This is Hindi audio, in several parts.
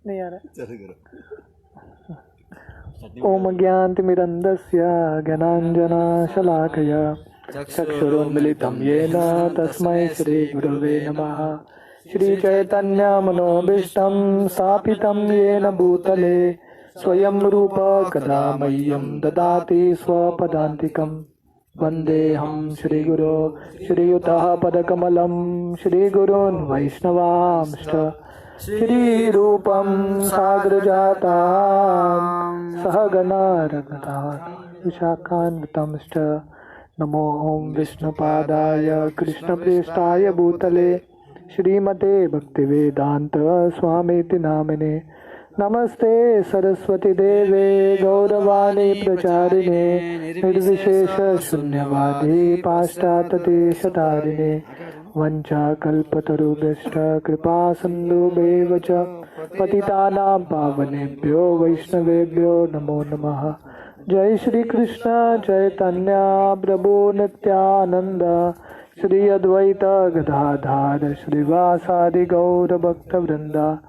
नहीं आ रहा। ओम ज्ञानतिमिरन्धस्य ज्ञानाञ्जनशलाकया चक्षुरुन्मिलितं येन तस्मै श्रीगुरवे नमः। श्रीचैतन्यमनोभीष्टं स्थापितं येन भूतले स्वयं रूप कदा मह्यं ददाति स्वपदान्तिकं। वन्देऽहं श्रीगुरो श्रीयुतः पदकमलं श्रीगुरून् वैष्णवांश्च श्रीरूपं साग्रजातां सहगणा रघुनाथा विशाखान्वितंश्च। नमो विष्णुपादाय कृष्णप्रेष्ठाय भूतले श्रीमते भक्तिवेदान्त स्वामीति नामिने। नमस्ते सरस्वती देवे गौरवाणी प्रचारिणे निर्विशेष शून्यवादी पाश्चात्यदेशतारिणे। वंशाकल्पतरुभ्यश्च कृपा सिन्धुभ्येव च पतितानां पावनेभ्यो वैष्णवेभ्यो नमो नमः। जय श्री कृष्ण चैतन्य प्रभु नित्यानंद श्री अद्वैत गदाधर श्रीवासादि गौर भक्त वृंदा।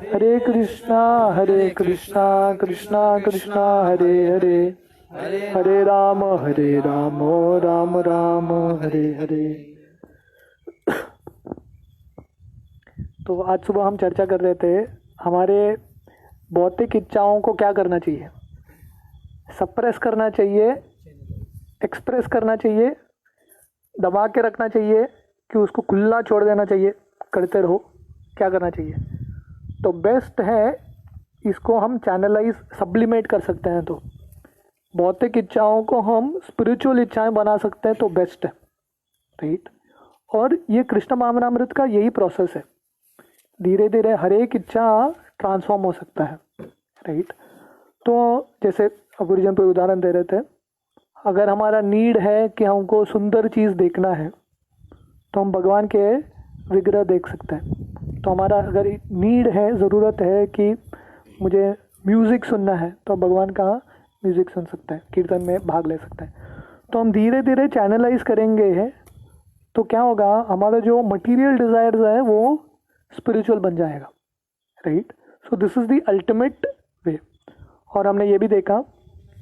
हरे कृष्णा कृष्णा कृष्णा हरे हरे, हरे राम राम राम हरे हरे। तो आज सुबह हम चर्चा कर रहे थे हमारे भौतिक इच्छाओं को क्या करना चाहिए। सप्रेस करना चाहिए, एक्सप्रेस करना चाहिए, दबा के रखना चाहिए कि उसको खुला छोड़ देना चाहिए, करते रहो, क्या करना चाहिए। तो बेस्ट है इसको हम चैनलाइज सब्लिमेट कर सकते हैं। तो भौतिक इच्छाओं को हम स्पिरिचुअल इच्छाएं बना सकते हैं तो बेस्ट है, राइट। और ये कृष्ण भावनामृत का यही प्रोसेस है। धीरे धीरे हर एक इच्छा ट्रांसफॉर्म हो सकता है, राइट। तो जैसे गुरुजन पे उदाहरण दे रहे थे, अगर हमारा नीड है कि हमको सुंदर चीज़ देखना है तो हम भगवान के विग्रह देख सकते हैं। तो हमारा अगर नीड है, ज़रूरत है कि मुझे म्यूज़िक सुनना है तो भगवान का म्यूज़िक सुन सकते हैं, कीर्तन में भाग ले सकते हैं। तो हम धीरे धीरे चैनलाइज करेंगे तो क्या होगा, हमारा जो मटीरियल डिज़ायर्स है वो स्पिरिचुअल बन जाएगा, right. So this is the ultimate way. और हमने ये भी देखा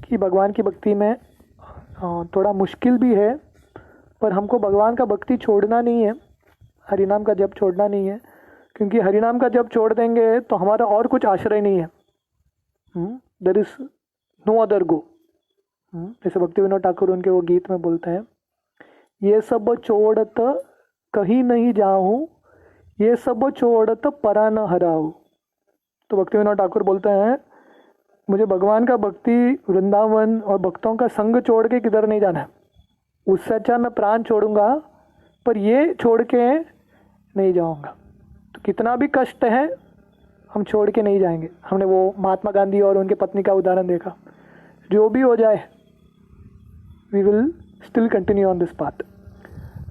कि भगवान की भक्ति में थोड़ा मुश्किल भी है, पर हमको भगवान का भक्ति छोड़ना नहीं है, हरिनाम का जप छोड़ना नहीं है। क्योंकि हरिनाम का जप छोड़ देंगे तो हमारा और कुछ आश्रय नहीं है। देयर इज नो अदर गो। जैसे भक्ति विनोद ठाकुर उनके वो गीत में बोलते हैं, ये सब छोड़त कहीं नहीं जाऊँ, ये सब छोड़त परा न हराऊँ। तो भक्ति विनोद ठाकुर बोलते हैं, मुझे भगवान का भक्ति, वृंदावन और भक्तों का संग छोड़ के किधर नहीं जाना है। उससे अच्छा मैं प्राण छोड़ूंगा, पर ये छोड़ के नहीं जाऊंगा। तो कितना भी कष्ट है हम छोड़ के नहीं जाएंगे। हमने वो महात्मा गांधी और उनके पत्नी का उदाहरण देखा, जो भी हो जाए we will still continue on this path.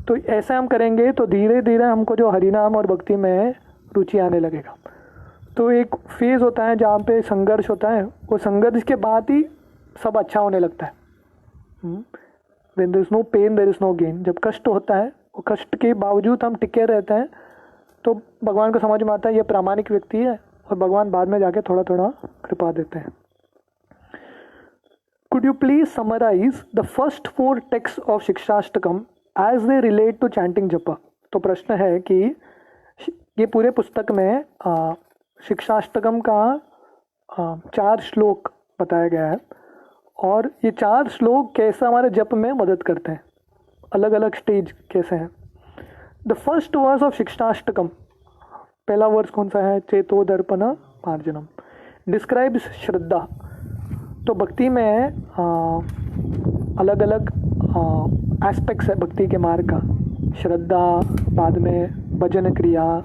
तो ऐसे हम करेंगे तो धीरे धीरे हमको जो हरिनाम और भक्ति में रुचि आने लगेगा। तो एक फेज़ होता है जहाँ पे संघर्ष होता है, वो संघर्ष के बाद ही सब अच्छा होने लगता है। When there is no pain, there is no gain। जब कष्ट होता है, वो कष्ट के बावजूद हम टिके रहते हैं तो भगवान को समझ में आता है ये प्रामाणिक व्यक्ति है, और भगवान बाद में जाके थोड़ा थोड़ा कृपा देते हैं। Could you please summarize the first 4 texts of शिक्षाष्टकम as they relate to chanting japa? तो प्रश्न है कि ये पूरे पुस्तक में शिक्षाष्टकम का 4 श्लोक बताया गया है, और ये 4 श्लोक कैसे हमारे जप में मदद करते हैं, अलग अलग स्टेज कैसे हैं। द फर्स्ट वर्स ऑफ शिक्षाष्टकम, पहला वर्स कौन सा है, चेतो दर्पण मार्जनम, डिस्क्राइब्स श्रद्धा। तो भक्ति में अलग अलग एस्पेक्ट्स है भक्ति के मार्ग का। श्रद्धा, बाद में भजन क्रिया,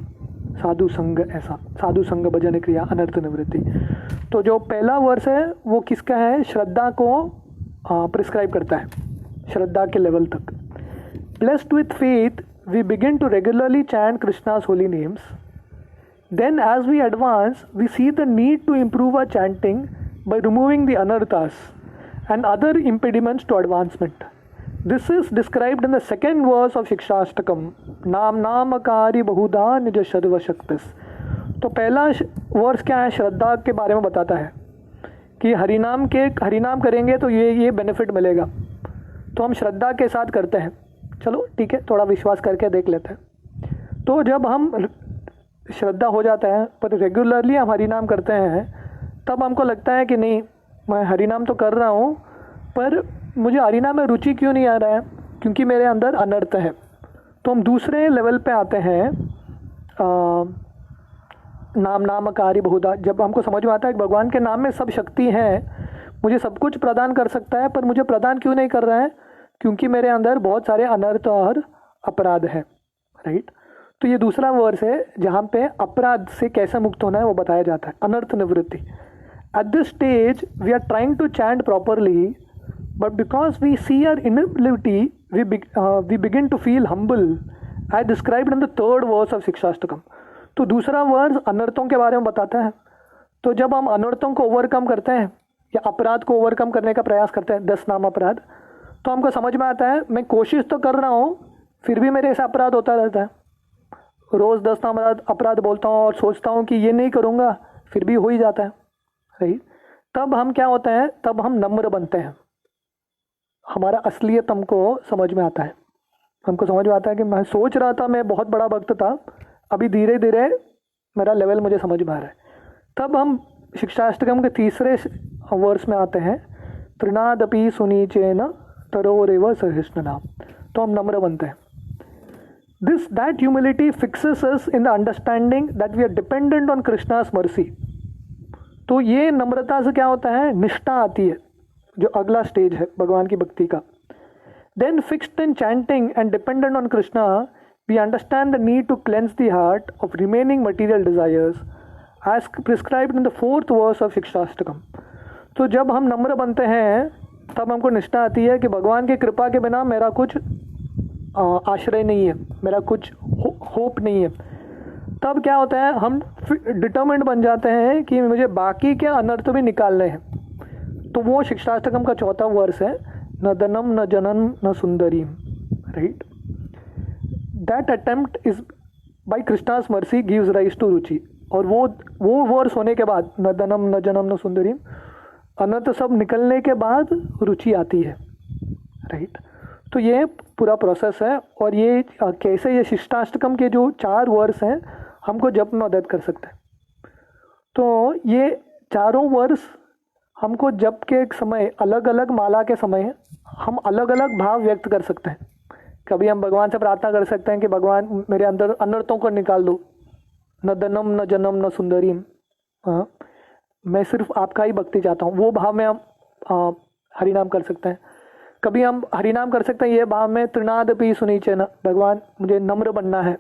साधु संग, ऐसा साधु संग, भजन क्रिया, अनर्थ निवृत्ति। तो जो पहला वर्स है वो किसका है, श्रद्धा को प्रिस्क्राइब करता है, श्रद्धा के लेवल तक। Blessed with faith we begin to regularly chant Krishna's holy names. Then as we advance we see the need to improve our chanting by removing the anarthas and other impediments to advancement. This is described in the second verse of Shikshashtakam, Nam Namakari Bahuda Nija Sarva Shaktis। तो पहला वर्स क्या है, श्रद्धा के बारे में बताता है कि हरिनाम करेंगे तो ये बेनिफिट मिलेगा, तो हम श्रद्धा के साथ करते हैं। चलो ठीक है, थोड़ा विश्वास करके देख लेते हैं। तो जब हम श्रद्धा हो जाता है पर रेगुलरली हम हरिनाम करते हैं, तब हमको लगता है कि नहीं, मैं हरिनाम तो कर रहा हूँ पर मुझे हरिनाम में रुचि क्यों नहीं आ रहा है, क्योंकि मेरे अंदर अनर्थ है। तो हम दूसरे लेवल पे आते हैं, नामकारी बहुधा। जब हमको समझ में आता है कि भगवान के नाम में सब शक्ति है, मुझे सब कुछ प्रदान कर सकता है, पर मुझे प्रदान क्यों नहीं कर रहा है, क्योंकि मेरे अंदर बहुत सारे अनर्थ और अपराध है। राइट। तो ये दूसरा वर्स है जहाँ पे अपराध से कैसे मुक्त होना है वो बताया जाता है, अनर्थ निवृत्ति। At this stage we are trying to chant properly, but because we see our inability we begin to feel humble, as described in the third verse of Shikshashtakam. तो दूसरा वर्स अनर्थों के बारे में बताता है। तो जब हम अनर्थों को ओवरकम करते हैं या अपराध को ओवरकम करने का प्रयास करते हैं, 10 नाम अपराध, तो हमको समझ में आता है मैं कोशिश तो कर रहा हूँ फिर भी मेरे से अपराध होता रहता है। रोज़ 10 नाम अपराध बोलता हूँ और सोचता हूँ कि ये नहीं करूँगा, फिर भी हो ही जाता है। सही। तब हम क्या होते हैं, तब हम नम्र बनते हैं, हमारा असलियत हमको समझ में आता है। हमको समझ में आता है कि मैं सोच रहा था मैं बहुत बड़ा भक्त था, अभी धीरे धीरे मेरा लेवल मुझे समझ में आ रहा है। तब हम शिक्षाष्टकम के तीसरे वर्स में आते हैं, तृणादपि सुनीचेन तरोरेव सहिष्णुना। तो हम नम्र बनते हैं। That humility fixes us in the understanding that we are dependent on Krishna's mercy. तो ये नम्रता से क्या होता है, निष्ठा आती है, जो अगला स्टेज है भगवान की भक्ति का। Then fixed in chanting and dependent on Krishna, we understand the need to cleanse the heart of remaining material desires as prescribed in the 4th verse of Shikshastakam. तो जब हम नम्र बनते हैं तब हमको निष्ठा आती है कि भगवान की कृपा के बिना मेरा कुछ आश्रय नहीं है, मेरा कुछ होप नहीं है। तब क्या होता है, हम डिटर्मिन्ड बन जाते हैं कि मुझे बाकी के अनर्थ भी निकालने हैं। तो वो शिक्षाष्टकम का 4था वर्स है, न धनम न जनन न सुंदरीम। Right. That attempt is by Krishna's mercy gives rise to रुचि। और वो वर्स होने के बाद, न धनम न जनम न सुंदरीम, अनर्थ सब निकलने के बाद रुचि आती है। राइट। तो ये पूरा प्रोसेस है। और ये कैसे ये शिष्टाष्टकम के जो 4 वर्स हैं हमको जप में मदद कर सकते हैं। तो ये चारों वर्स हमको जप के समय, अलग अलग माला के समय हम अलग अलग भाव व्यक्त कर सकते हैं। कभी हम भगवान से प्रार्थना कर सकते हैं कि भगवान मेरे अंदर अनर्थों को निकाल दो, न धनम न जनम न सुंदरीम, हाँ मैं सिर्फ आपका ही भक्ति चाहता हूँ, वो भाव में हम हरिनाम कर सकते हैं। कभी हम हरिनाम कर सकते हैं ये भाव में, तृणादपि सुनीचे न, भगवान मुझे नम्र बनना है,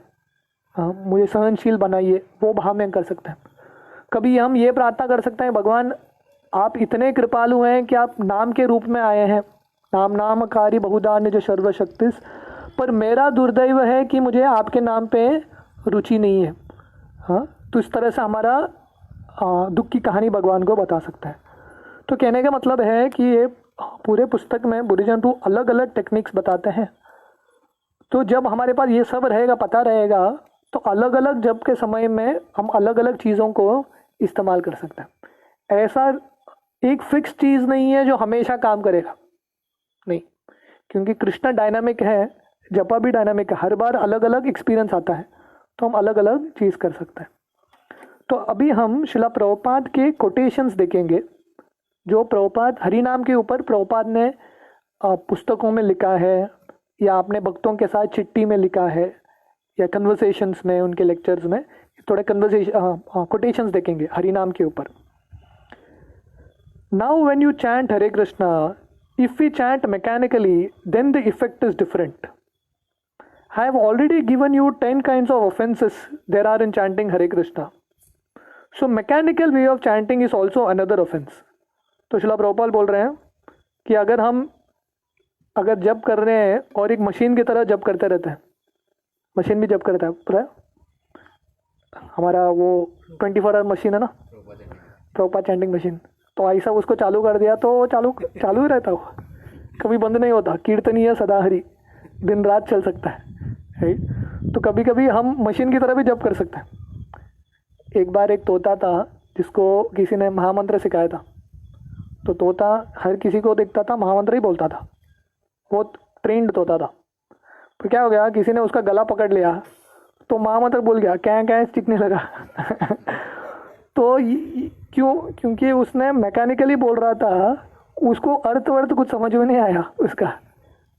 हाँ मुझे सहनशील बनाइए, वो भाव में कर सकते हैं। कभी हम ये प्रार्थना कर सकते हैं, भगवान आप इतने कृपालु हैं कि आप नाम के रूप में आए हैं, नामकारी बहुधा निज सर्वशक्तिस, पर मेरा दुर्दैव है कि मुझे आपके नाम पे रुचि नहीं है। हाँ, तो इस तरह से हमारा दुख की कहानी भगवान को बता सकता है। तो कहने का मतलब है कि ये पूरे पुस्तक में बुद्धिज्म टू अलग अलग टेक्निक्स बताते हैं। तो जब हमारे पास ये सब रहेगा, पता रहेगा, तो अलग अलग जब के समय में हम अलग अलग चीज़ों को इस्तेमाल कर सकते हैं। ऐसा एक फिक्स चीज़ नहीं है जो हमेशा काम करेगा, नहीं, क्योंकि कृष्ण डायनामिक है, जपा भी डायनामिक है, हर बार अलग अलग एक्सपीरियंस आता है, तो हम अलग अलग चीज़ कर सकते हैं। तो अभी हम शिला प्रभुपाद के कोटेशंस देखेंगे, जो प्रभुपाद हरिनाम के ऊपर प्रभुपाद ने पुस्तकों में लिखा है, या आपने भक्तों के साथ चिट्ठी में लिखा है, या कन्वर्सेशंस में, उनके लेक्चर्स में थोड़े कोटेशंस देखेंगे हरिनाम के ऊपर। Now when you chant Hare Krishna, if we chant mechanically then the effect is different. I have already given you 10 kinds of offenses there are in chanting Hare Krishna. So mechanical way of chanting is also another offense. तो शिला प्रभुपाद बोल रहे हैं कि अगर जप कर रहे हैं और एक मशीन की तरह जप करते रहते हैं, मशीन भी जप करता है पूरा, हमारा वो 24 आवर मशीन है ना, प्रभुपाद चैंटिंग मशीन, तो ऐसा उसको चालू कर दिया तो चालू ही रहता हो, कभी बंद नहीं होता, कीर्तनीय सदा हरि, दिन रात चल सकता है। तो कभी कभी हम मशीन की तरह भी जप कर सकते हैं। एक बार एक तोता था जिसको किसी ने महामंत्र सिखाया था। तो तोता हर किसी को दिखता था महामंत्र ही बोलता था, वो ट्रेंड तोता था। तो क्या हो गया, किसी ने उसका गला पकड़ लिया तो महामंत्र बोल गया, क्या क्या चिकने लगा। तो क्योंकि उसने मैकेनिकली बोल रहा था, उसको अर्थ वर्थ कुछ समझ में नहीं आया उसका,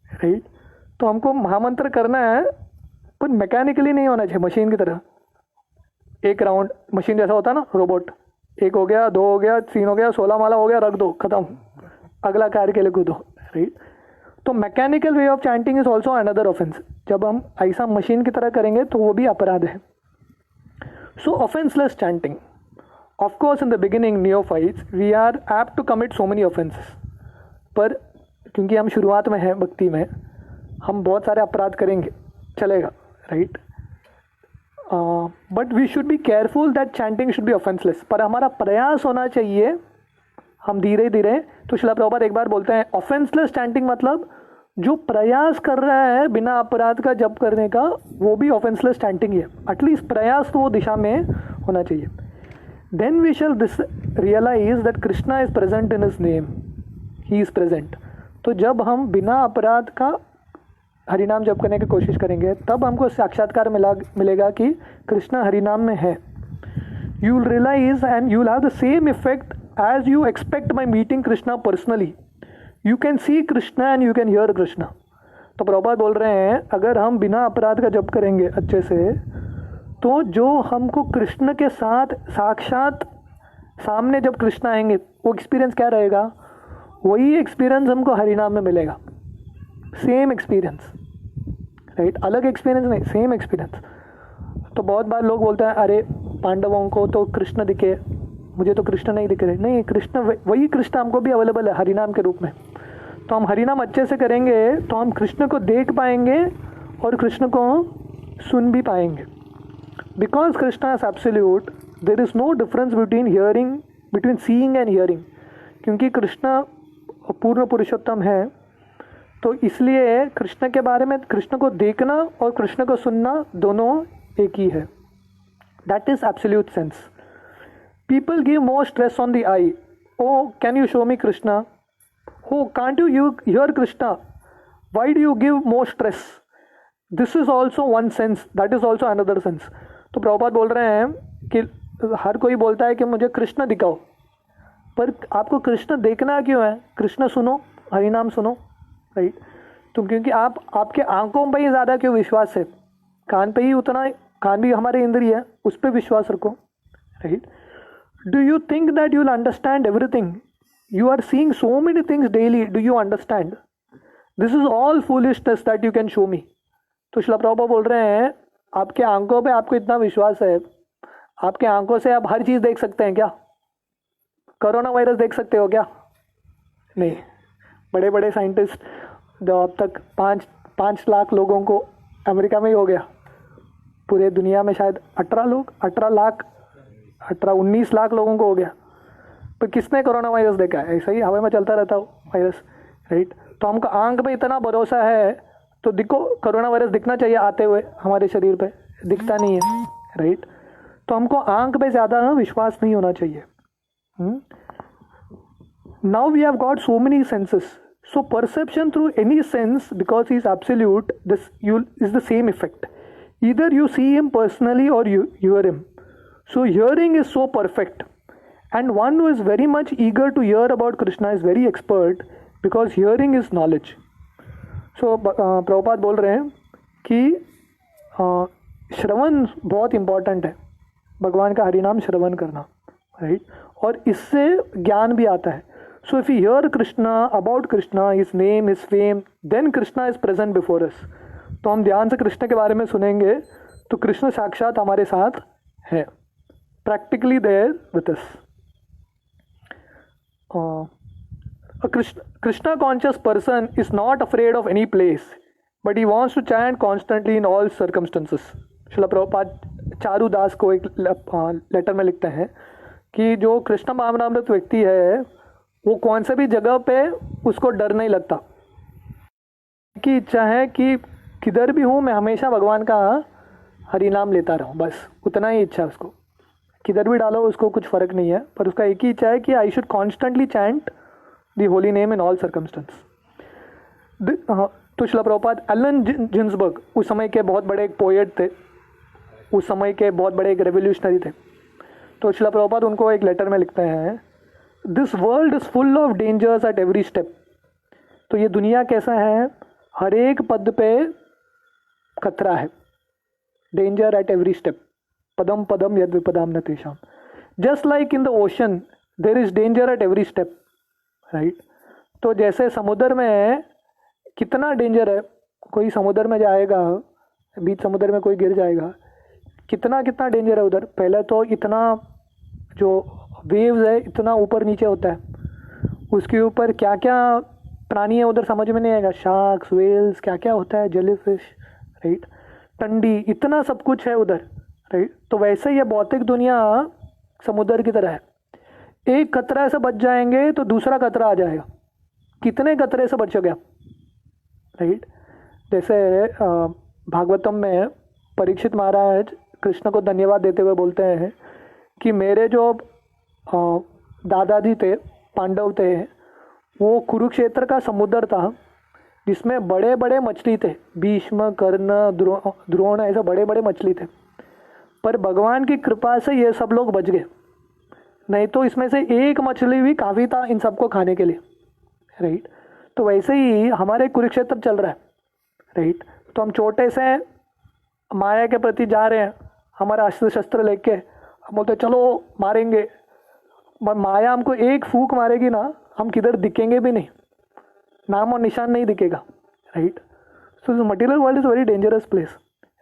राइट। तो हमको महामंत्र करना है पर मैकेनिकली नहीं होना चाहिए, मशीन की तरह। एक राउंड मशीन जैसा होता है ना, रोबोट, 1 हो गया, 2 हो गया, 3 हो गया, 16 माला हो गया, रख दो, खत्म, अगला कार्य के लिए कूदो, राइट। तो mechanical way of chanting is also another offence. जब हम ऐसा मशीन की तरह करेंगे तो वो भी अपराध है। So offenceless chanting, of course in the beginning neophytes we are apt to commit so many offences, पर क्योंकि हम शुरुआत में हैं भक्ति में, हम बहुत सारे अपराध करेंगे, चलेगा, right. But we should be careful that chanting should be offenceless. पर हमारा प्रयास होना चाहिए, हम धीरे धीरे। तो श्रील प्रभुपाद एक बार बोलते हैं ऑफेंसलेस चैंटिंग मतलब जो प्रयास कर रहा है बिना अपराध का जप करने का, वो भी ऑफेंसलेस चैंटिंग है। एटलीस्ट प्रयास तो वो दिशा में होना चाहिए। Then we shall realize that Krishna is present in his name, he is present. तो जब हम बिना अपराध का हरिनाम जप करने की कोशिश करेंगे तब हमको साक्षात्कार मिलेगा कि कृष्णा हरिनाम में है। You will realize and you will have the same effect as you expect by meeting Krishna personally. You can see Krishna and you can hear Krishna. तो प्रभुपाद बोल रहे हैं अगर हम बिना अपराध का जप करेंगे अच्छे से, तो जो हमको कृष्ण के साथ साक्षात सामने जब कृष्ण आएंगे वो एक्सपीरियंस क्या रहेगा, वही एक्सपीरियंस हमको हरिनाम में मिलेगा। सेम एक्सपीरियंस, राइट, अलग एक्सपीरियंस नहीं, सेम एक्सपीरियंस। तो बहुत बार लोग बोलते हैं अरे पांडवों को तो कृष्ण दिखे, मुझे तो कृष्ण नहीं दिख रहे। नहीं, कृष्ण वही कृष्ण हमको भी अवेलेबल है हरिनाम के रूप में। तो हम हरिनाम अच्छे से करेंगे तो हम कृष्ण को देख पाएंगे और कृष्ण को सुन भी पाएंगे। Because Krishna is absolute, there is no difference between seeing and hearing. क्योंकि कृष्ण पूर्ण पुरुषोत्तम है, तो इसलिए कृष्ण के बारे में, कृष्ण को देखना और कृष्ण को सुनना दोनों एक ही है। That is absolute sense. People give more stress on the I. Oh can you show me Krishna? Oh can't you hear Krishna? Why do you give more stress? This is also one sense, that is also another sense. तो प्रभुपाद बोल रहे हैं कि हर कोई बोलता है कि मुझे कृष्ण दिखाओ, पर आपको कृष्ण देखना क्यों है? कृष्ण सुनो, हरिनाम सुनो, राइट। तो क्योंकि आपके आंखों पर ही ज़्यादा क्यों विश्वास है, कान पे ही उतना, कान भी हमारे इंद्रिय है, उस पर विश्वास रखो, right. Do you think that you will understand everything? You are seeing so many things daily, do you understand? This is all foolishness that you can show me. तो श्रील प्रभुपाद बोल रहे हैं आपके आंखों पे आपको इतना विश्वास है, आपके आंखों से आप हर चीज़ देख सकते हैं क्या? कोरोना वायरस देख सकते हो क्या? नहीं। बड़े बड़े साइंटिस्ट जो अब तक 5 लाख लोगों को अमेरिका में ही हो गया, पूरे दुनिया में शायद 19 लाख लोगों को हो गया, तो किसने कोरोना वायरस देखा है? ऐसा ही हवा में चलता रहता हो वायरस, राइट। तो हमको आंख में इतना भरोसा है तो दिखो, कोरोना वायरस दिखना चाहिए आते हुए हमारे शरीर पे, दिखता नहीं है, राइट। तो हमको आंख पे ज़्यादा विश्वास नहीं होना चाहिए। Now we have got so many senses, so perception through any sense, because he is absolute, this is the same effect. Either you see him personally or you hear him. So hearing is so perfect, and one who is very much eager to hear about Krishna is very expert, because hearing is knowledge. So Prabhupada बोल रहे हैं कि श्रवण बहुत इम्पॉर्टेंट है, भगवान का हरिनाम श्रवण करना, राइट, और इससे ज्ञान भी आता है। So if we hear Krishna, about Krishna, his name, his fame, then Krishna is present before us. तो हम ध्यान से कृष्ण के बारे में सुनेंगे तो कृष्ण साक्षात हमारे साथ है, practically there with us. A Krishna conscious person is not afraid of any place, but he wants to chant constantly in all circumstances. Srila Prabhupada Charu दास को एक लेटर में लिखते हैं कि जो कृष्ण भावनामृत व्यक्ति है वो कौन से भी जगह पे उसको डर नहीं लगता, की इच्छा है कि किधर भी हूँ मैं हमेशा भगवान का हरिनाम लेता रहूँ, बस उतना ही इच्छा है उसको, किधर भी डालो उसको कुछ फ़र्क नहीं है, पर उसका एक ही इच्छा है कि I should constantly chant the holy name in all circumstance. तो शिला प्रभुपाद एलन जिन्सबर्ग उस समय के बहुत बड़े एक पोएट थे, उस समय के बहुत बड़े एक रेवोल्यूशनरी थे। तो शिला प्रभुपाद उनको एक लेटर में लिखते हैं, this world is full of dangers at every step. तो ये दुनिया कैसा है, हर एक पद पे खतरा है, डेंजर एट एवरी स्टेप, पदम पदम यद विपदाम न तेषाम। Just like in the ocean there is danger at every step, right. तो जैसे समुद्र में कितना डेंजर है, कोई समुद्र में जाएगा, बीच समुद्र में कोई गिर जाएगा, कितना कितना डेंजर है उधर। पहले तो इतना जो वेव्स है इतना ऊपर नीचे होता है, उसके ऊपर क्या क्या प्राणी है उधर समझ में नहीं आएगा, शार्क्स, वेल्स, क्या क्या होता है, जेलीफिश, राइट, टंडी, इतना सब कुछ है उधर, राइट। तो वैसे ही ये भौतिक दुनिया समुद्र की तरह है, एक खतरा से बच जाएंगे तो दूसरा खतरा आ जाएगा, कितने खतरे से बच गया, राइट। जैसे भागवतम में परीक्षित महाराज कृष्ण को धन्यवाद देते हुए बोलते हैं कि मेरे जो दादाजी थे, पांडव थे, वो कुरुक्षेत्र का समुद्र था जिसमें बड़े बड़े मछली थे, भीष्म, कर्ण, द्रोण, ऐसे बड़े बड़े मछली थे, पर भगवान की कृपा से ये सब लोग बच गए, नहीं तो इसमें से एक मछली भी काफ़ी था इन सबको खाने के लिए, राइट। तो वैसे ही हमारे कुरुक्षेत्र चल रहा है, राइट। तो हम छोटे से माया के प्रति जा रहे हैं, हमारा अस्त्र शस्त्र लेके हम बोलते चलो मारेंगे, माया हमको एक फूंक मारेगी ना, हम किधर दिखेंगे भी नहीं, नाम और निशान नहीं दिखेगा, right. So this material world is very dangerous place,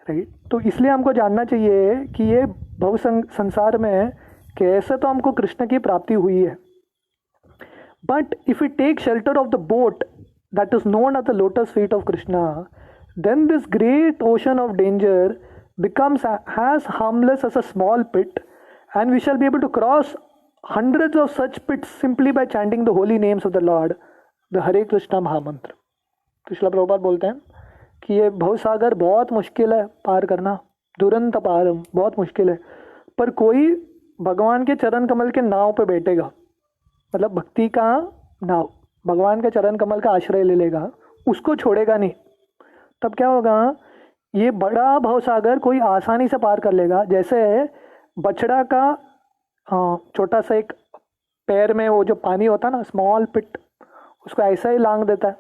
right. तो इसलिए हमको जानना चाहिए कि ये भव संसार में कैसे तो हमको कृष्ण की प्राप्ति हुई है, but if you take shelter of the boat that is known at the lotus feet of Krishna, then this great ocean of danger becomes as harmless as a small pit, and we shall be able to cross hundreds of such pits simply by chanting the holy names of the Lord, the Hare Krishna महामंत्र। तो श्रील प्रभुपाद बोलते हैं कि ये भवसागर बहुत मुश्किल है पार करना, दुरंत पार बहुत मुश्किल है, पर कोई भगवान के चरण कमल के नाव पे बैठेगा, मतलब भक्ति का नाव, भगवान के चरण कमल का आश्रय ले लेगा, उसको छोड़ेगा नहीं, तब क्या होगा, ये बड़ा भवसागर कोई आसानी से पार कर लेगा। जैसे बछड़ा का छोटा सा एक पैर में वो जो पानी होता है ना, स्मॉल पिट, उसको ऐसा ही लांग देता है,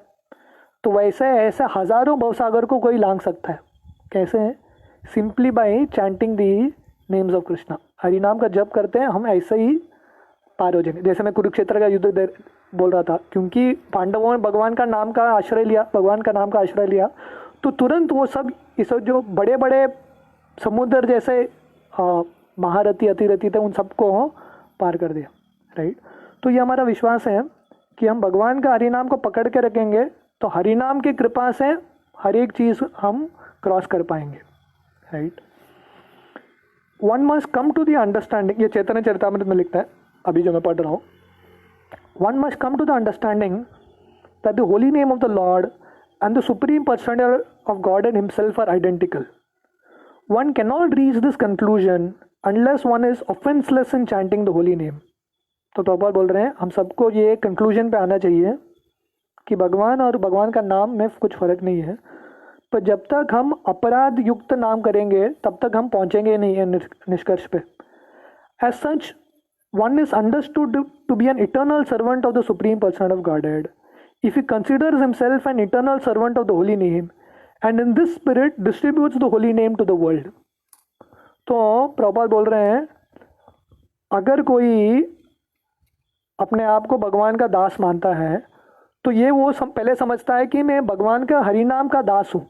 तो वैसे ऐसे हज़ारों भवसागर को कोई लांग सकता है। कैसे? Simply by chanting the names of Krishna. Hari नाम का जप करते हैं हम, ऐसे ही पार हो जाएंगे। जैसे मैं कुरुक्षेत्र का युद्ध बोल रहा था, क्योंकि पांडवों ने भगवान का नाम का आश्रय लिया, भगवान का नाम का आश्रय लिया, तो तुरंत वो सब इस जो बड़े बड़े समुद्र जैसे महारथी अतिरथी थे, उन सबको पार कर दिया, राइट। तो ये हमारा विश्वास है कि हम भगवान का हरिनाम को पकड़ के रखेंगे तो हरिनाम की कृपा से हर एक चीज़ हम क्रॉस कर पाएंगे, right. One must come to the understanding, ये चैतन्य चरितामृत में लिखता है अभी जो मैं पढ़ रहा हूँ, one must come to the understanding that the holy name of the Lord and the supreme personality of God and himself are identical. One cannot reach this conclusion unless one is offenseless in chanting the holy name. तो प्रभुपाद बोल रहे हैं हम सबको ये कंक्लूजन पे आना चाहिए कि भगवान और भगवान का नाम में कुछ फ़र्क नहीं है, पर जब तक हम अपराध युक्त नाम करेंगे तब तक हम पहुँचेंगे नहीं है निष्कर्ष पे। As such, one is understood to be an eternal servant of the supreme person of Godhead. If he considers himself an eternal servant of the holy name and in this spirit distributes the holy name to the world. तो प्रभुपाद बोल रहे हैं अगर कोई अपने आप को भगवान का दास मानता है तो ये वो पहले समझता है कि मैं भगवान का हरिनाम का दास हूँ।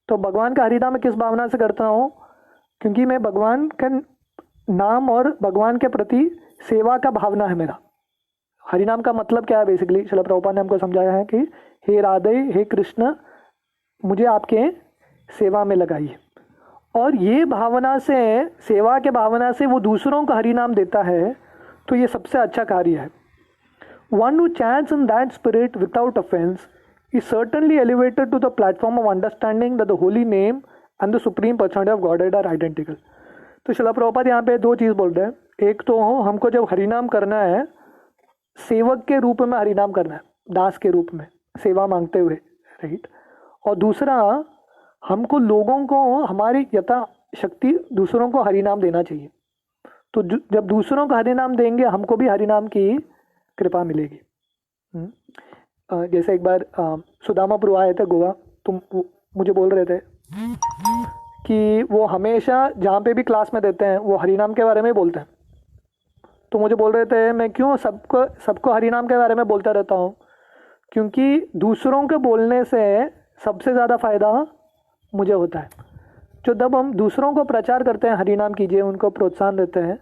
तो भगवान का हरिनाम मैं किस भावना से करता हूँ? क्योंकि मैं भगवान का नाम और भगवान के प्रति सेवा का भावना है मेरा। हरिनाम का मतलब क्या है? बेसिकली श्रील प्रभुपाद ने हमको समझाया है कि हे राधे, हे कृष्ण, मुझे आपके सेवा में लगाइए। और ये भावना से, सेवा के भावना से वो दूसरों को हरिनाम देता है, तो ये सबसे अच्छा कार्य है। One who chants in that spirit without offense is certainly elevated to the platform of understanding that the holy name and the supreme personality of Godhead are identical. तो शिला प्रभुपाद यहाँ पे दो चीज़ बोल रहे हैं। एक तो हमको जब हरिनाम करना है, सेवक के रूप में हरिनाम करना है, दास के रूप में सेवा मांगते हुए, राइट। और दूसरा, हमको लोगों को हमारी यथा शक्ति दूसरों को हरिनाम देना चाहिए। तो जब दूसरों को हरिनाम देंगे, हमको भी हरिनाम की कृपा मिलेगी। जैसे एक बार सुदामा प्रभु आए थे गोवा, तुम मुझे बोल रहे थे कि वो हमेशा जहाँ पे भी क्लास में देते हैं वो हरिनाम के बारे में ही बोलते हैं। तो मुझे बोल रहे थे मैं क्यों सबको हरिनाम के बारे में बोलता रहता हूँ, क्योंकि दूसरों के बोलने से सबसे ज़्यादा फ़ायदा मुझे होता है। जो जब हम दूसरों को प्रचार करते हैं हरिनाम कीजिए, उनको प्रोत्साहन देते हैं,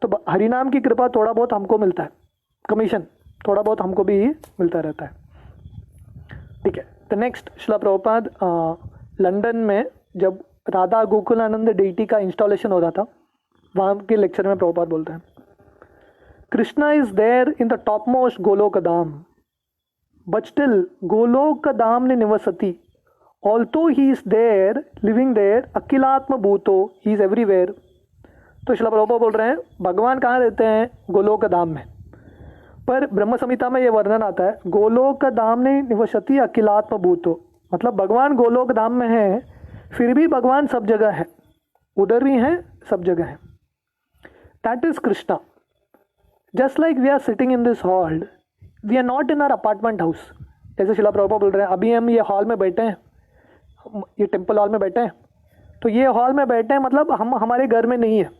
तो हरिनाम की कृपा थोड़ा बहुत हमको मिलता है, कमीशन थोड़ा बहुत हमको भी मिलता रहता है। ठीक है। तो नेक्स्ट, शिला प्रभुपाद लंदन में जब राधा गोकुलानंद डेटी का इंस्टॉलेशन हो रहा था, वहाँ के लेक्चर में प्रभुपाद बोलते हैं, Krishna is there in the top most Goloka Dham, but still Goloka Dham ने निवसति, also he is there living there अखिलात्म भूतो, ही इज एवरीवेयर। तो शिला प्रभुपाद बोल रहे हैं भगवान कहाँ रहते हैं? गोलोक धाम में। पर ब्रह्म संहिता में ये वर्णन आता है, गोलोक धाम ने निवसति अखिलात्म भूतो, मतलब भगवान गोलोक धाम में है, फिर भी भगवान सब जगह है, उधर भी हैं, सब जगह है। That is Krishna. Just like we are sitting in this hall, we are not in our apartment house. जैसे शिला प्रभुपाद बोल रहे हैं अभी हम ये हॉल में बैठे हैं, ये टेम्पल हॉल में बैठे हैं, तो ये हॉल में बैठे हैं मतलब हम हमारे घर में नहीं है।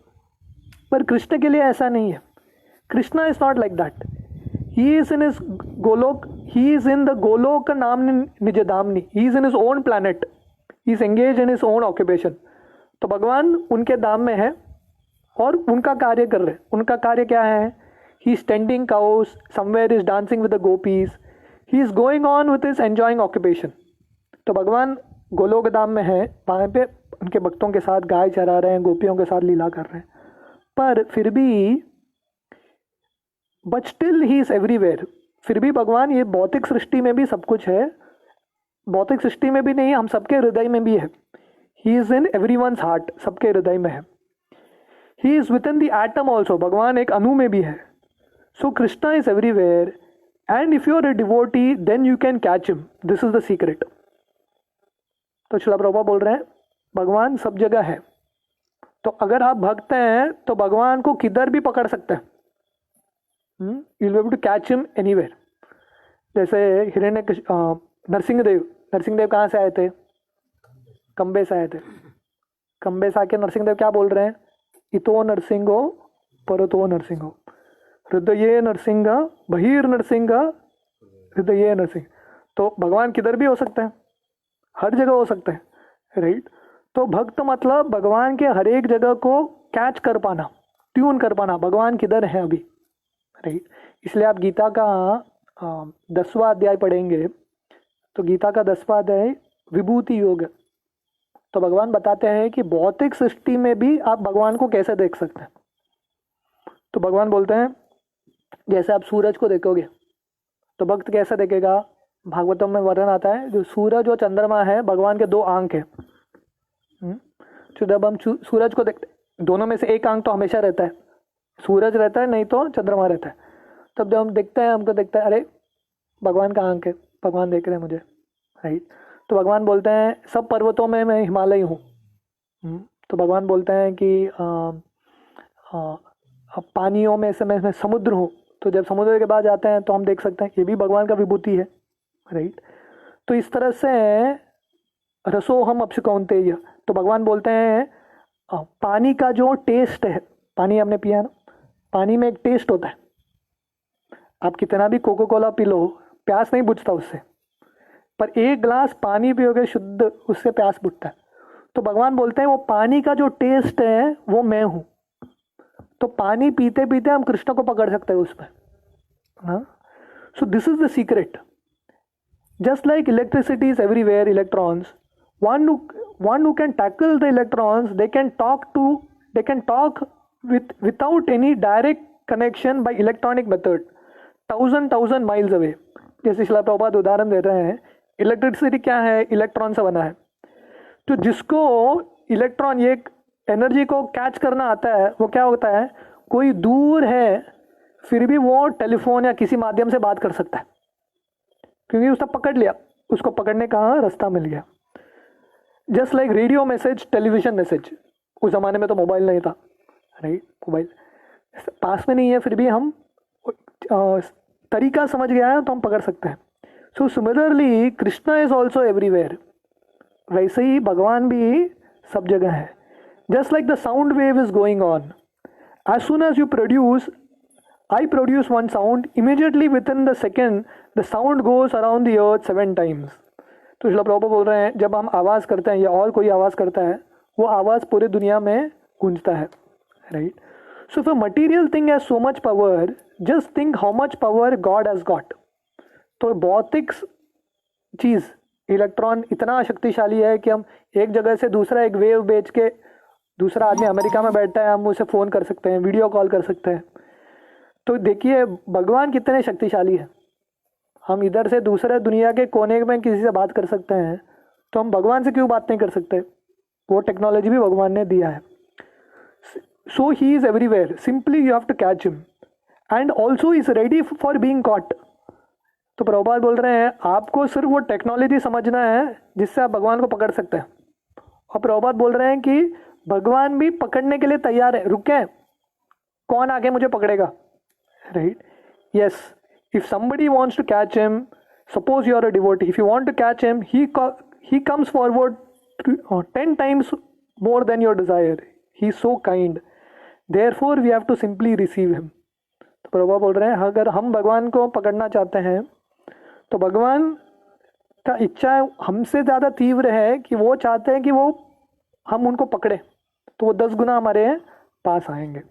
पर कृष्ण के लिए ऐसा नहीं है। Krishna is not like that. He is in his golok, he is in the golok namni nijadamni, he is in his own planet, he is engaged in his own occupation। तो भगवान उनके धाम में है और उनका कार्य कर रहे हैं। उनका कार्य क्या है? he is tending cows, somewhere is dancing with the gopis, he is going on with his enjoying occupation। तो भगवान गोलोक धाम में है, वहाँ पे उनके भक्तों के साथ गाय चरा रहे हैं, गोपियों के साथ लीला कर रहे हैं, पर फिर भी but still he is everywhere. फिर भी भगवान ये भौतिक सृष्टि में भी सब कुछ है, भौतिक सृष्टि में भी नहीं, हम सबके हृदय में भी है। He is in everyone's heart, सबके हृदय में है। He is within the atom also, भगवान एक अणु में भी है। So Krishna is everywhere and if you are a devotee then you can catch him, this is the secret. तो शिला प्रभुपाद बोल रहे हैं भगवान सब जगह है, तो अगर आप भक्त हैं तो भगवान को किधर भी पकड़ सकते हैं। you'll be able to catch him anywhere। जैसे हिरण्य नरसिंहदेव कहाँ से आए थे? कंबे से आए थे। कंबे से आके नरसिंहदेव क्या बोल रहे हैं? इतो नरसिंहो परतो नरसिंहो, हृदय नरसिंह बहिर नरसिंह हृदय नरसिंह। तो भगवान किधर भी हो सकते हैं, हर जगह हो सकते हैं, राइट। तो भक्त मतलब भगवान के हर एक जगह को कैच कर पाना, ट्यून कर पाना, भगवान किधर है अभी, राइट। इसलिए आप गीता का 10वां अध्याय पढ़ेंगे तो गीता का 10वां अध्याय विभूति योग, तो भगवान बताते हैं कि भौतिक सृष्टि में भी आप भगवान को कैसे देख सकते हैं। तो भगवान बोलते हैं जैसे आप सूरज को देखोगे तो भक्त कैसे देखेगा? भागवतम में वर्णन आता है जो सूरज और चंद्रमा है, भगवान के 2 आंख है। तो जब हम सूरज को देखते, दोनों में से एक आंख तो हमेशा रहता है, सूरज रहता है नहीं तो चंद्रमा रहता है। तब जब हम देखते हैं, हमको देखते हैं अरे भगवान का आंख है, भगवान देख रहे हैं मुझे, राइट। तो भगवान बोलते हैं सब पर्वतों में मैं हिमालय हूँ। तो भगवान बोलते हैं कि पानियों में से मैं समुद्र हूँ। तो जब समुद्र के बाद जाते हैं तो हम देख सकते हैं ये भी भगवान का विभूति है, राइट। तो इस तरह से रसोहम अपि कौन्तेय, तो भगवान बोलते हैं पानी का जो टेस्ट है, पानी आपने पिया ना, पानी में एक टेस्ट होता है। आप कितना भी कोको कोला पी लो, प्यास नहीं बुझता उससे, पर एक ग्लास पानी पियोगे शुद्ध, उससे प्यास बुझता है। तो भगवान बोलते हैं वो पानी का जो टेस्ट है वो मैं हूँ। तो पानी पीते पीते हम कृष्ण को पकड़ सकते हैं उसमें, हाँ। So this is the secret. Just like electricity is everywhere, electrons, one who can tackle the electrons, they can talk without any direct connection by electronic method, thousand miles away। जैसे शिला प्रभुपाद उदाहरण दे रहे हैं, इलेक्ट्रिसिटी क्या है? इलेक्ट्रॉन से बना है। तो जिसको इलेक्ट्रॉन, ये एनर्जी को कैच करना आता है, वो क्या होता है, कोई दूर है फिर भी वो टेलीफोन या किसी माध्यम से बात कर सकता है, क्योंकि उसने पकड़ लिया, उसको पकड़ने का रास्ता मिल गया। Just like radio message, television message, उस ज़माने में तो मोबाइल नहीं था, राइट, मोबाइल पास में नहीं है फिर भी हम तरीका समझ गया है तो हम पकड़ सकते हैं। So similarly Krishna is also everywhere, वैसे ही भगवान भी सब जगह है। Just like the sound wave is going on, as soon as you produce, I produce one sound, immediately within the second the sound goes around the earth 7 times. तो श्रील प्रभुपाद बोल रहे हैं जब हम आवाज़ करते हैं या और कोई आवाज़ करता है, वो आवाज़ पूरी दुनिया में गूंजता है, right. So if a material thing has so much power, just think how much power God has got. तो भौतिक चीज़ इलेक्ट्रॉन इतना शक्तिशाली है कि हम एक जगह से दूसरा एक वेव भेज के, दूसरा आदमी अमेरिका में बैठा है, हम उसे फ़ोन कर सकते हैं, वीडियो कॉल कर सकते हैं। तो देखिए भगवान कितने शक्तिशाली है। हम इधर से दूसरे दुनिया के कोने में किसी से बात कर सकते हैं, तो हम भगवान से क्यों बात नहीं कर सकते? वो टेक्नोलॉजी भी भगवान ने दिया है। So he is everywhere, simply you have to catch him and also is ready for being caught. तो प्रभुपाद बोल रहे हैं आपको सिर्फ वो टेक्नोलॉजी समझना है जिससे आप भगवान को पकड़ सकते हैं। और प्रभुपाद बोल रहे हैं कि भगवान भी पकड़ने के लिए तैयार है, रुके कौन आगे मुझे पकड़ेगा, right? Yes, if somebody wants to catch him, suppose you are a devotee, if you want to catch him, he comes forward 10 times more than your desire. He is so kind, therefore we have to simply receive him. तो प्रभुपाद बोल रहे हैं अगर हम भगवान को पकड़ना चाहते हैं तो भगवान का इच्छा हमसे ज़्यादा तीव्र है कि वो चाहते हैं कि वो हम उनको पकड़े, तो वो 10 गुना हमारे पास आएंगे।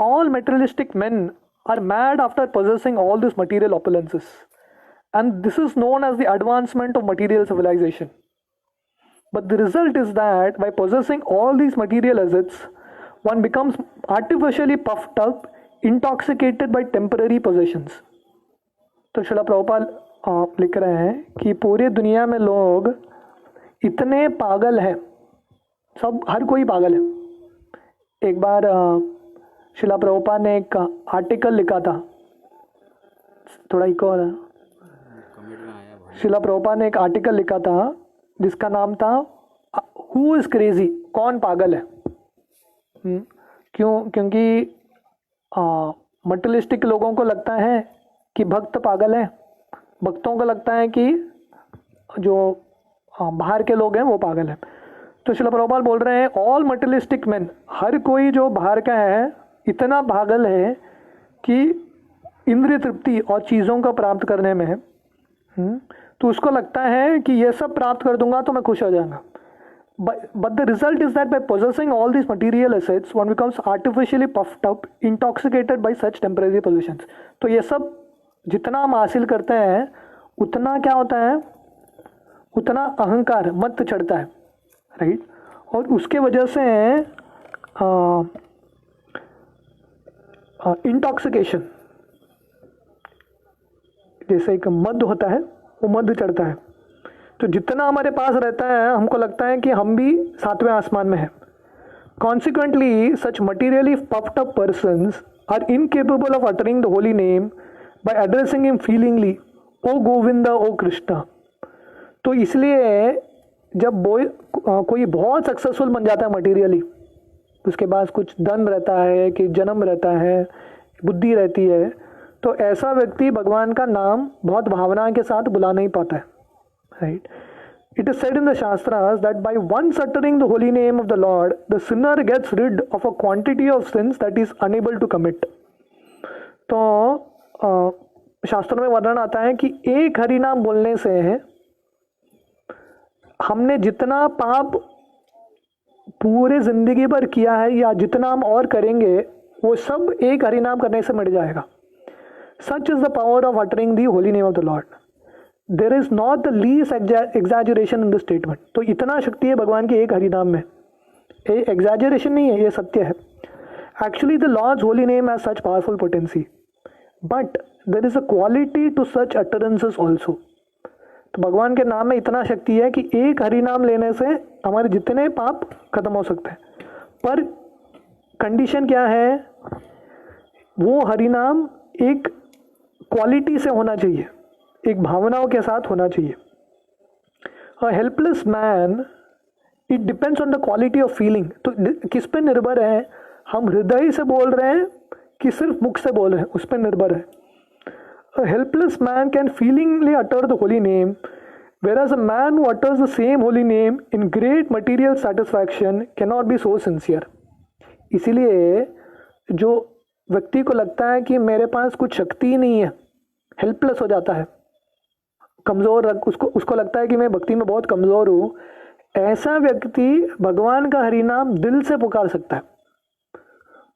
All materialistic men are mad after possessing all these material opulences, and this is known as the advancement of material civilization. But the result is that by possessing all these material assets, one becomes artificially puffed up, intoxicated by temporary possessions. तो श्रील प्रभुपाद लिख रहे हैं कि पूरी दुनिया में लोग इतने पागल हैं, सब हर कोई पागल है। एक बार शिला प्रभुपाद ने एक आर्टिकल लिखा था, थोड़ा इको हो रहा है। शिला प्रभुपाद ने एक आर्टिकल लिखा था जिसका नाम था हु इज़ क्रेजी, कौन पागल है। क्योंकि मटेरियलिस्टिक लोगों को लगता है कि भक्त पागल है, भक्तों को लगता है कि जो बाहर के लोग हैं वो पागल है। तो शिला प्रभुपाद बोल रहे हैं ऑल मटेरियलिस्टिक मैन, हर कोई जो बाहर का है इतना पागल है कि इंद्रिय तृप्ति और चीज़ों को प्राप्त करने में तो उसको लगता है कि ये सब प्राप्त कर दूंगा तो मैं खुश हो जाऊंगा। But the result is that bye possessing all this material assets one becomes artificially puffed up, intoxicated bye such temporary positions. तो ये सब जितना हम हासिल करते हैं उतना क्या होता है, उतना अहंकार मत चढ़ता है, राइट। और उसके वजह से इंटॉक्सिकेशन, जैसे एक मद होता है वो मद चढ़ता है। तो जितना हमारे पास रहता है हमको लगता है कि हम भी 7वें आसमान में हैं। Consequently such materially puffed up persons are incapable of uttering the holy name by addressing him feelingly O Govinda O Krishna. तो इसलिए जब कोई बहुत सक्सेसफुल बन जाता है मटीरियली, उसके पास कुछ धन रहता है, कि जन्म रहता है, बुद्धि रहती है, तो ऐसा व्यक्ति भगवान का नाम बहुत भावना के साथ बुला नहीं पाता है, right. It is said in the shastras that by once uttering the holy name of the Lord the sinner gets rid of a quantity of sins that is unable to commit. तो शास्त्रों में वर्णन आता है कि एक हरि नाम बोलने से हमने जितना पाप पूरे जिंदगी भर किया है या जितना हम और करेंगे वो सब एक हरि नाम करने से मिट जाएगा। Such is the power of uttering the holy name of the Lord. There is not the least exaggeration in the statement. तो इतना शक्ति है भगवान के एक हरि नाम में, ये एग्जैजरेशन नहीं है, ये सत्य है। Actually the Lord's holy name has such powerful potency, but there is a quality to such utterances also. तो भगवान के नाम में इतना शक्ति है कि एक हरि नाम लेने से हमारे जितने पाप खत्म हो सकते हैं। पर कंडीशन क्या है, वो हरि नाम एक क्वालिटी से होना चाहिए, एक भावनाओं के साथ होना चाहिए। A helpless man, it depends on the quality of feeling. तो किस पे निर्भर है, हम हृदय से बोल रहे हैं कि सिर्फ मुख से बोल रहे हैं, उस पर निर्भर है। A helpless man can feelingly utter the holy name, whereas a man who utters the same holy name in great material satisfaction cannot be so sincere. इसीलिए जो व्यक्ति को लगता है कि मेरे पास कुछ शक्ति ही नहीं है, हेल्पलेस हो जाता है, कमज़ोर, उसको लगता है कि मैं भक्ति में बहुत कमज़ोर हूँ, ऐसा व्यक्ति भगवान का हरिनाम दिल से पुकार सकता है।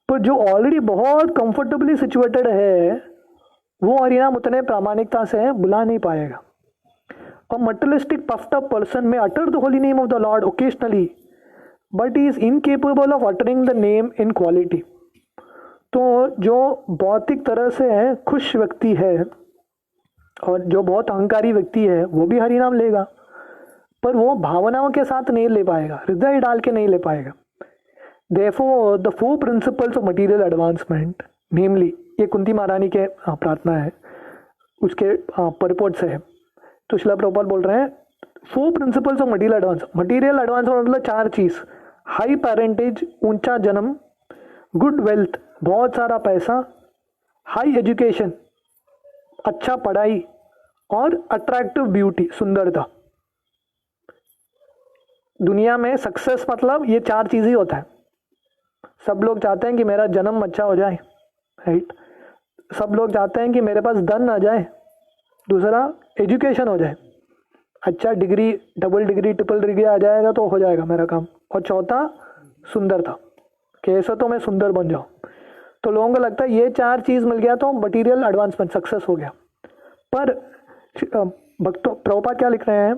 पर जो ऑलरेडी बहुत कंफर्टेबली सिचुएटेड है, वो हरिनाम उतने प्रामाणिकता से बुला नहीं पाएगा। A materialistic puffed up person may utter the holy name of the Lord occasionally, but he is incapable of uttering the name in quality. तो जो भौतिक तरह से खुश व्यक्ति है और जो बहुत अहंकारी व्यक्ति है, वो भी हरिनाम लेगा, पर वो भावनाओं के साथ नहीं ले पाएगा, हृदय डाल के नहीं ले पाएगा। Therefore, the four principles of material advancement, namely, ये कुंती महारानी के प्रार्थना है, उसके परपोर्ट से है। तो शिला प्रभुपाद बोल रहे हैं 4 principles of material advance. Material advance मतलब 4 चीज़, हाई पेरेंटेज, ऊंचा जन्म, गुड वेल्थ, बहुत सारा पैसा, हाई एजुकेशन, अच्छा पढ़ाई, और अट्रैक्टिव ब्यूटी, सुंदरता। दुनिया में सक्सेस मतलब ये 4 चीज़ ही होता है। सब लोग चाहते हैं कि मेरा जन्म अच्छा हो जाए, राइट। सब लोग चाहते हैं कि मेरे पास धन आ जाए। दूसरा, एजुकेशन हो जाए, अच्छा degree, double degree, triple degree आ जाएगा तो हो जाएगा मेरा काम। और चौथा, सुंदरता, कैसे तो मैं सुंदर बन जाऊँ। तो लोगों को लगता है ये 4 चीज़ मिल गया तो मटीरियल एडवांसमेंट, सक्सेस हो गया। पर भक्तों, प्रभुपाद क्या लिख रहे हैं,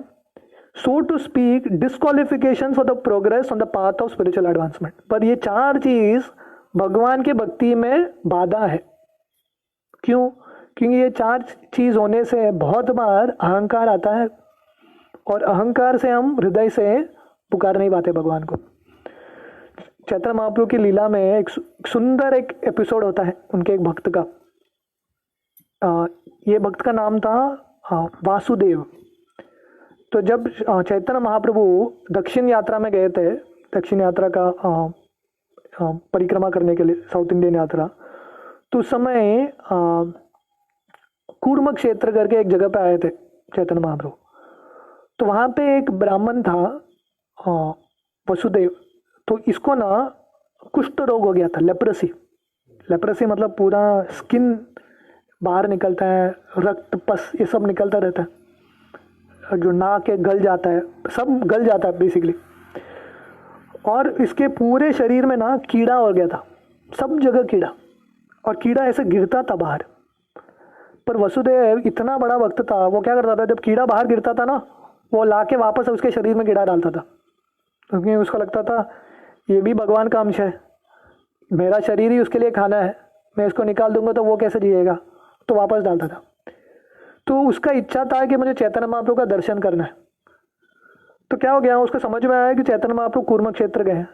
so to speak disqualification for the progress on the path of spiritual advancement. पर ये 4 चीज़ भगवान के भक्ति में बाधा है। क्यों? क्योंकि ये 4 चीज़ होने से बहुत बार अहंकार आता है, और अहंकार से हम हृदय से पुकार नहीं पाते भगवान को। चैतन्य महाप्रभु की लीला में एक सुंदर एक एपिसोड होता है उनके एक भक्त का। ये भक्त का नाम था वासुदेव। तो जब चैतन्य महाप्रभु दक्षिण यात्रा में गए थे, दक्षिण यात्रा का परिक्रमा करने के लिए, साउथ इंडियन यात्रा, तो उस समय कूर्म क्षेत्र करके एक जगह पे आए थे चैतन्य महाप्रभु। तो वहाँ पे एक ब्राह्मण था वसुदेव। तो इसको ना कुष्ठ रोग हो गया था, लेप्रेसी। लेप्रेसी मतलब पूरा स्किन बाहर निकलता है, रक्त, पस, ये सब निकलता रहता है, जो नाक है गल जाता है, सब गल जाता है बेसिकली। और इसके पूरे शरीर में ना कीड़ा हो गया था, सब जगह कीड़ा, और कीड़ा ऐसे गिरता था बाहर। पर वसुदेव इतना बड़ा भक्त था, वो क्या करता था, जब कीड़ा बाहर गिरता था ना, वो लाके वापस उसके शरीर में कीड़ा डालता था, क्योंकि उसको लगता था ये भी भगवान का अंश है, मेरा शरीर ही उसके लिए खाना है, मैं इसको निकाल दूंगा तो वो कैसे जिएगा, तो वापस डालता था। तो उसका इच्छा था कि मुझे चैतन्य महाप्रभु का दर्शन करना है। तो क्या हो गया, उसको समझ में आया कि चैतन्य महाप्रभु कूर्म क्षेत्र गए हैं।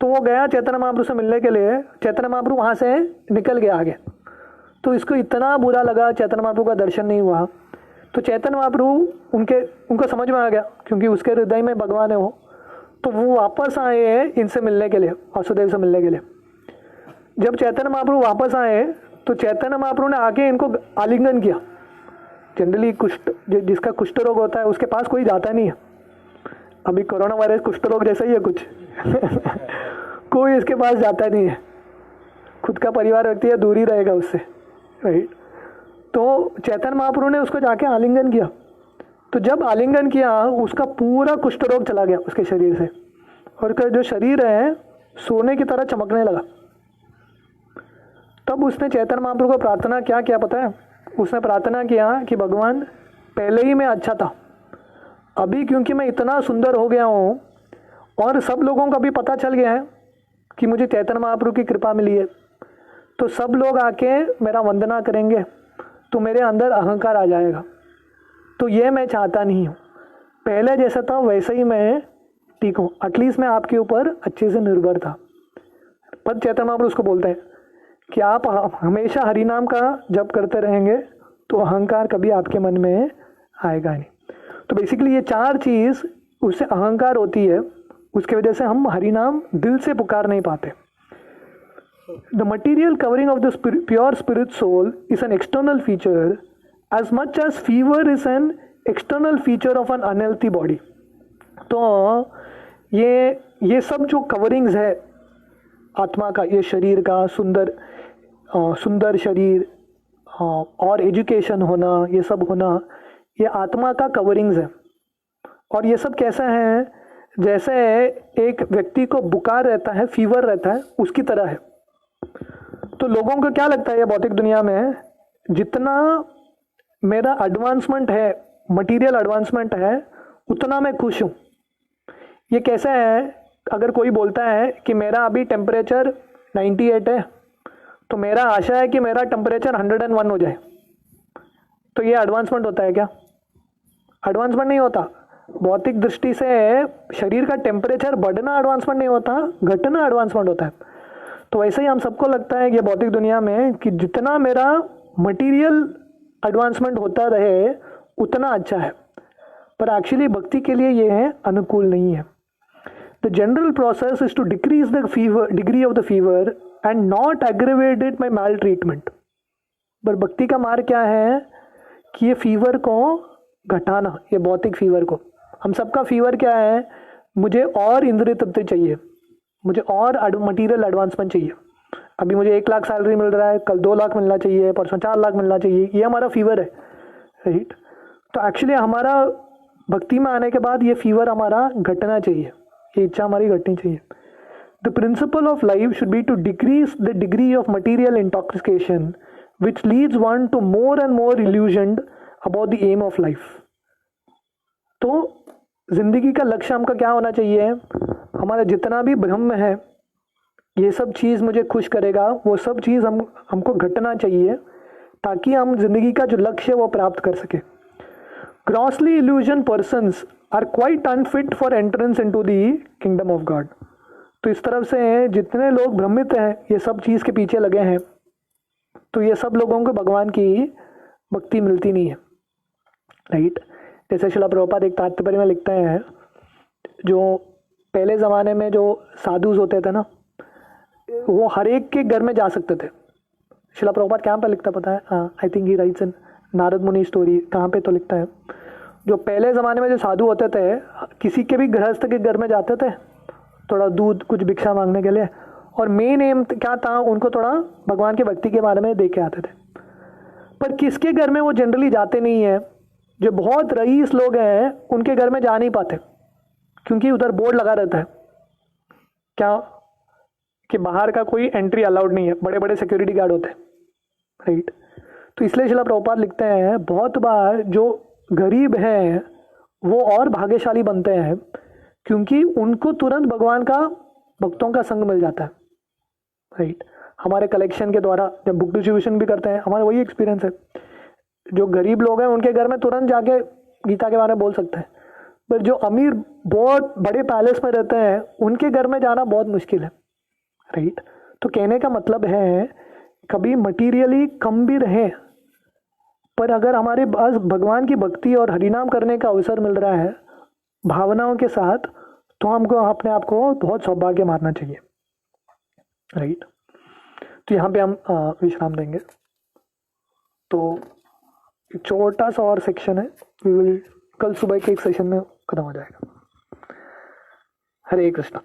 तो वो गया चैतन्य महाप्रभु से मिलने के लिए, चैतन्य महाप्रभु वहाँ से निकल गया आगे। तो इसको इतना बुरा लगा, चैतन्य महाप्रभु का दर्शन नहीं हुआ। तो चैतन्य महाप्रभु उनको समझ में आ गया, क्योंकि उसके हृदय में भगवान है वो। तो वो वापस आए इनसे मिलने के लिए, वासुदेव से मिलने के लिए। जब चैतन्य महाप्रभु वापस आए तो चैतन्य महाप्रभु ने आके इनको आलिंगन किया। जनरली जिसका कुष्ठ रोग होता है उसके पास कोई जाता नहीं है। अभी कोरोना वायरस कुष्ठ रोग जैसा ही है कुछ कोई इसके पास जाता नहीं है, खुद का परिवार व्यक्ति है, दूर ही रहेगा उससे, राइट। तो चैतन्य महाप्रभु ने उसको जाके आलिंगन किया। तो जब आलिंगन किया, उसका पूरा कुष्ठ रोग चला गया उसके शरीर से, और उसका जो शरीर है सोने की तरह चमकने लगा। तब उसने चैतन्य महाप्रभु को प्रार्थना क्या पता है, उसने प्रार्थना किया कि भगवान, पहले ही मैं अच्छा था, अभी क्योंकि मैं इतना सुंदर हो गया हूँ और सब लोगों को भी पता चल गया है कि मुझे चैतन्य महाप्रभु की कृपा मिली है, तो सब लोग आके मेरा वंदना करेंगे, तो मेरे अंदर अहंकार आ जाएगा। तो ये मैं चाहता नहीं हूँ, पहले जैसा था वैसे ही मैं ठीक हूँ, एटलीस्ट मैं आपके ऊपर अच्छे से निर्भर था। पर चैतन्य महाप्रभु उसको बोलते हैं कि आप हमेशा हरि नाम का जप करते रहेंगे तो अहंकार कभी आपके मन में आएगा नहीं। तो बेसिकली ये चार चीज़ उससे अहंकार होती है, उसके वजह से हम हरि नाम दिल से पुकार नहीं पाते। The material covering of the pure spirit soul is an external feature as much as fever is an external feature of an unhealthy body. तो ये सब जो कवरिंग्स है आत्मा का, ये शरीर का सुंदर शरीर और एजुकेशन होना, ये सब होना, ये आत्मा का कवरिंग्स है। और ये सब कैसा है, जैसे एक व्यक्ति को बुखार रहता है, फीवर रहता है, उसकी तरह है। तो लोगों को क्या लगता है ये भौतिक दुनिया में, जितना मेरा एडवांसमेंट है, मटेरियल एडवांसमेंट है, उतना मैं खुश हूँ। ये कैसा है, अगर कोई बोलता है कि मेरा अभी टेम्परेचर 98 है, तो मेरा आशा है कि मेरा टेम्परेचर 101 हो जाए, तो ये एडवांसमेंट होता है क्या? एडवांसमेंट नहीं होता। भौतिक दृष्टि से शरीर का टेम्परेचर बढ़ना एडवांसमेंट नहीं होता, घटना एडवांसमेंट होता है। तो वैसे ही हम सबको लगता है ये भौतिक दुनिया में कि जितना मेरा मटेरियल एडवांसमेंट होता रहे उतना अच्छा है, पर एक्चुअली भक्ति के लिए ये है अनुकूल नहीं है। The general process is to decrease the fever, degree of the fever and not aggravate it by maltreatment भक्ति का मार्ग क्या है कि ये फीवर को घटाना, ये भौतिक फीवर को। हम सबका फीवर क्या है, मुझे और इंद्रिय तृप्ति चाहिए, मुझे और मटेरियल एडवांसमेंट चाहिए। अभी मुझे 1 लाख सैलरी मिल रहा है, कल 2 लाख मिलना चाहिए, परसों 4 लाख मिलना चाहिए, ये हमारा फीवर है, राइट। तो एक्चुअली हमारा भक्ति में आने के बाद ये फीवर हमारा घटना चाहिए, ये इच्छा हमारी घटनी चाहिए। The principle of life should be to decrease the degree of material intoxication which leads one to more and more illusioned about the aim of life. तो जिंदगी का लक्ष्य हमका क्या होना चाहिए, हमारा जितना भी ब्रह्म है, ये सब चीज़ मुझे खुश करेगा, वो सब चीज़ हमको घटना चाहिए ताकि हम जिंदगी का जो लक्ष्य है वो प्राप्त कर सके। Grossly illusion persons are quite unfit for entrance into the kingdom of God. तो इस तरफ से जितने लोग भ्रमित हैं, ये सब चीज़ के पीछे लगे हैं, तो ये सब लोगों को भगवान की भक्ति मिलती नहीं है, राइट। जैसे श्रील प्रभुपाद एक तात्पर्य में लिखते हैं, जो पहले ज़माने में जो साधुज होते थे ना, वो हर एक के घर में जा सकते थे। श्रील प्रभुपाद कहाँ पर लिखता पता है, आई थिंक ही राइट्स इन नारद मुनि स्टोरी, कहाँ पे तो लिखता है, जो पहले ज़माने में जो साधु होते थे, किसी के भी गृहस्थ के घर में जाते थे थोड़ा दूध कुछ भिक्षा मांगने के लिए, और मेन एम क्या था, उनको थोड़ा भगवान की भक्ति के बारे में देख के आते थे। पर किसके घर में वो जनरली जाते नहीं है, जो बहुत रईस लोग हैं उनके घर में जा नहीं पाते, क्योंकि उधर बोर्ड लगा रहता है क्या कि बाहर का कोई एंट्री अलाउड नहीं है, बड़े बड़े सिक्योरिटी गार्ड होते हैं, राइट। तो इसलिए श्रील प्रभुपाद लिखते हैं, बहुत बार जो गरीब हैं वो और भाग्यशाली बनते हैं, क्योंकि उनको तुरंत भगवान का भक्तों का संग मिल जाता है, राइट। हमारे कलेक्शन के द्वारा जब बुक डिस्ट्रीब्यूशन भी करते हैं, हमारा वही एक्सपीरियंस है, जो गरीब लोग हैं उनके घर में तुरंत जाके गीता के बारे में बोल सकते हैं, पर जो अमीर बहुत बड़े पैलेस में रहते हैं उनके घर में जाना बहुत मुश्किल है, राइट। तो कहने का मतलब है, कभी मटीरियली कम भी रहे, पर अगर हमारे पास भगवान की भक्ति और हरिनाम करने का अवसर मिल रहा है भावनाओं के साथ, तो हमको अपने आप को बहुत सौभाग्य मानना चाहिए, राइट। तो यहाँ पे हम विश्राम देंगे। तो छोटा सा और सेक्शन है, कल सुबह के एक सेशन में खत्म हो जाएगा। हरे कृष्णा।